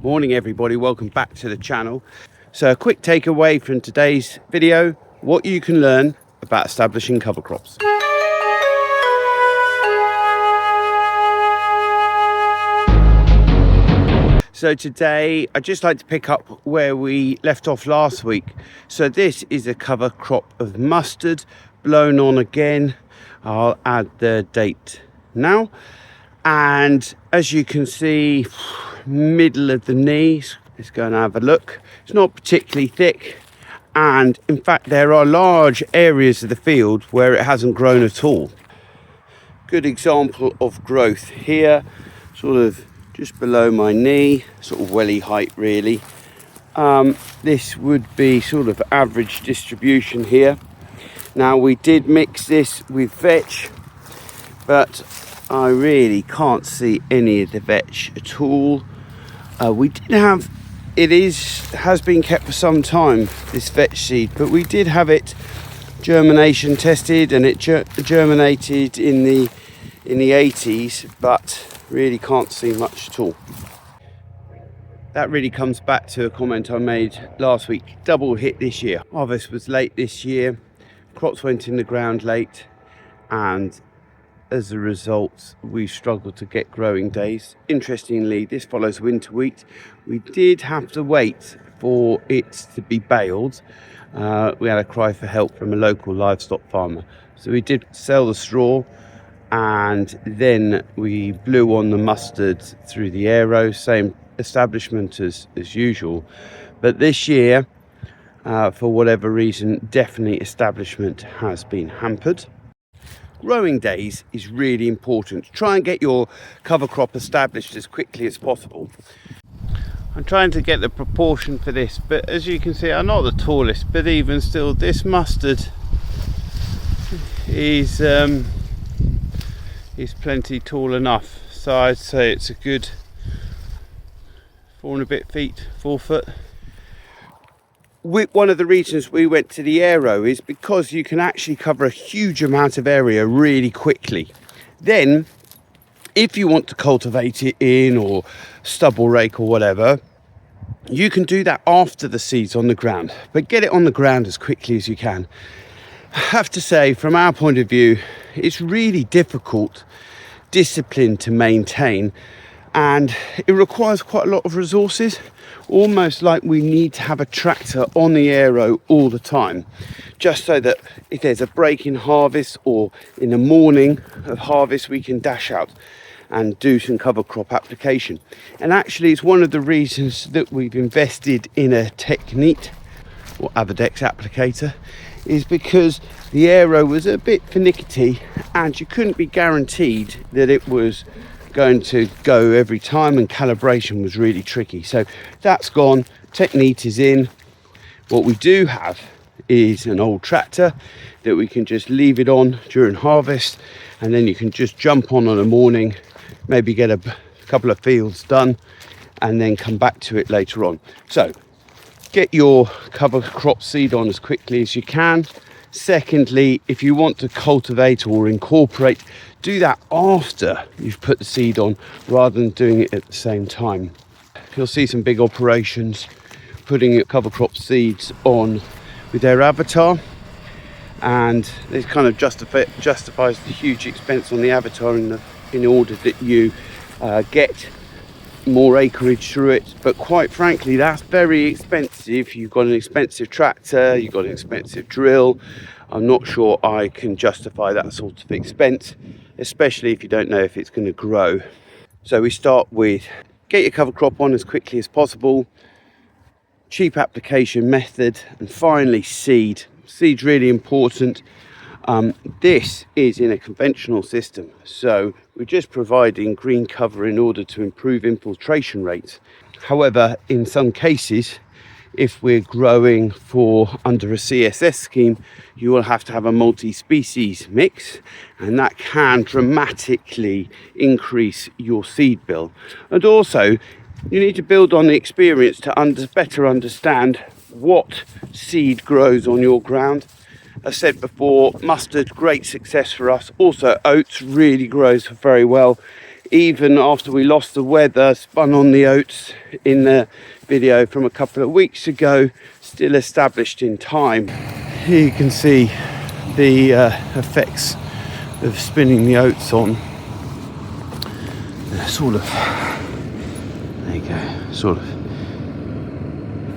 Morning everybody, welcome back to the channel. So a quick takeaway from today's video, what you can learn about establishing cover crops. So today I'd just like to pick up where we left off last week. So this is a cover crop of mustard, blown on again. I'll add the date now. And as you can see, middle of the knees, let's go and have a look. It's not particularly thick, and in fact there are large areas of the field where it hasn't grown at all. Good example of growth here, sort of just below my knee, sort of welly height really. This would be sort of average distribution here. Now we did mix this with vetch, but I really can't see any of the vetch at all. We did have, has been kept for some time, this vetch seed, but we did have it germination tested, and it germinated in the 80s, but really can't see much at all. That really comes back to a comment I made last week. Double hit this year. Harvest was late this year, crops went in the ground late, and as a result we struggled to get growing days. Interestingly, this follows winter wheat. We did have to wait for it to be baled. We had a cry for help from a local livestock farmer, so we did sell the straw, and then we blew on the mustard through the aero, same establishment as usual. But this year, for whatever reason, definitely establishment has been hampered. Growing days is really important. Try and get your cover crop established as quickly as possible. I'm trying to get the proportion for this, but as you can see, I'm not the tallest, but even still, this mustard is plenty tall enough. So I'd say it's a good 4 and a bit feet, 4 foot. One of the reasons we went to the aero is because you can actually cover a huge amount of area really quickly. Then if you want to cultivate it in, or stubble rake or whatever, you can do that after the seed's on the ground, but get it on the ground as quickly as you can. I have to say, from our point of view, it's really difficult discipline to maintain, and it requires quite a lot of resources, almost like we need to have a tractor on the aero all the time, just so that if there's a break in harvest or in the morning of harvest, we can dash out and do some cover crop application. And actually it's one of the reasons that we've invested in a Teachneat or Avadex applicator, is because the aero was a bit finicky and you couldn't be guaranteed that it was going to go every time, and calibration was really tricky. So that's gone. Teachneat is in. What we do have is an old tractor that we can just leave it on during harvest, and then you can just jump on a morning, maybe get a couple of fields done, and then come back to it later on. So get your cover crop seed on as quickly as you can. Secondly, if you want to cultivate or incorporate, do that after you've put the seed on rather than doing it at the same time. You'll see some big operations putting your cover crop seeds on with their avatar, and this kind of justifies the huge expense on the avatar in order that you get more acreage through it. But quite frankly, that's very expensive. You've got an expensive tractor, you've got an expensive drill. I'm not sure I can justify that sort of expense, especially if you don't know if it's going to grow. So we start with get your cover crop on as quickly as possible, cheap application method, and finally seed. Seed's really important. This is in a conventional system, so we're just providing green cover in order to improve infiltration rates. However, in some cases, if we're growing under a CSS scheme, you will have to have a multi-species mix, and that can dramatically increase your seed bill. And also, you need to build on the experience to better understand what seed grows on your ground. As said before, mustard, great success for us. Also, oats really grows very well even after we lost the weather, spun on the oats in the video from a couple of weeks ago, still established in time. Here you can see the effects of spinning the oats on. Sort of, there you go, sort of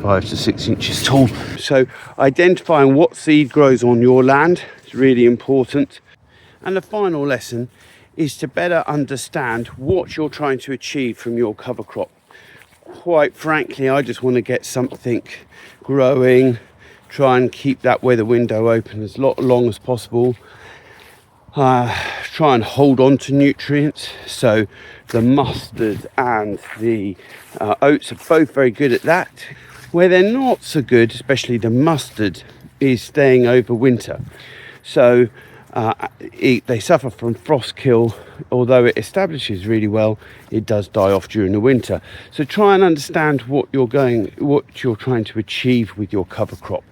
5 to 6 inches tall. So identifying what seed grows on your land is really important. And the final lesson is to better understand what you're trying to achieve from your cover crop. Quite frankly, I just want to get something growing, try and keep that weather window open as long as possible. Try and hold on to nutrients. So the mustard and the oats are both very good at that. Where they're not so good, especially the mustard, is staying over winter. So they suffer from frost kill. Although it establishes really well, it does die off during the winter. So try and understand what you're trying to achieve with your cover crop.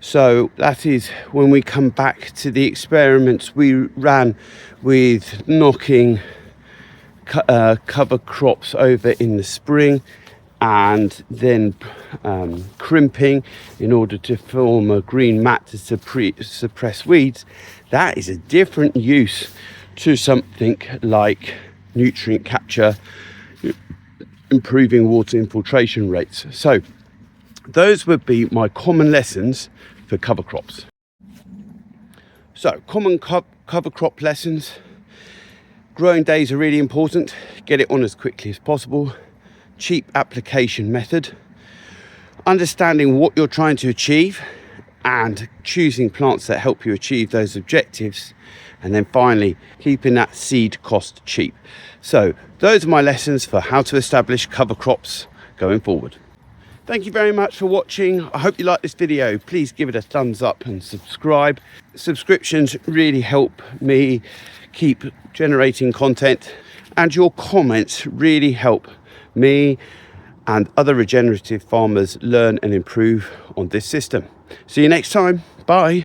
So that is when we come back to the experiments we ran with knocking cover crops over in the spring and then crimping in order to form a green mat to suppress weeds. That is a different use to something like nutrient capture, improving water infiltration rates. So those would be my common lessons for cover crops. So common cover crop lessons. Growing days are really important. Get it on as quickly as possible. Cheap application method. Understanding what you're trying to achieve and choosing plants that help you achieve those objectives. And then finally, keeping that seed cost cheap. So those are my lessons for how to establish cover crops going forward. Thank you very much for watching. I hope you like this video. Please give it a thumbs up and subscribe. Subscriptions really help me keep generating content, and your comments really help me and other regenerative farmers learn and improve on this system. See you next time. Bye.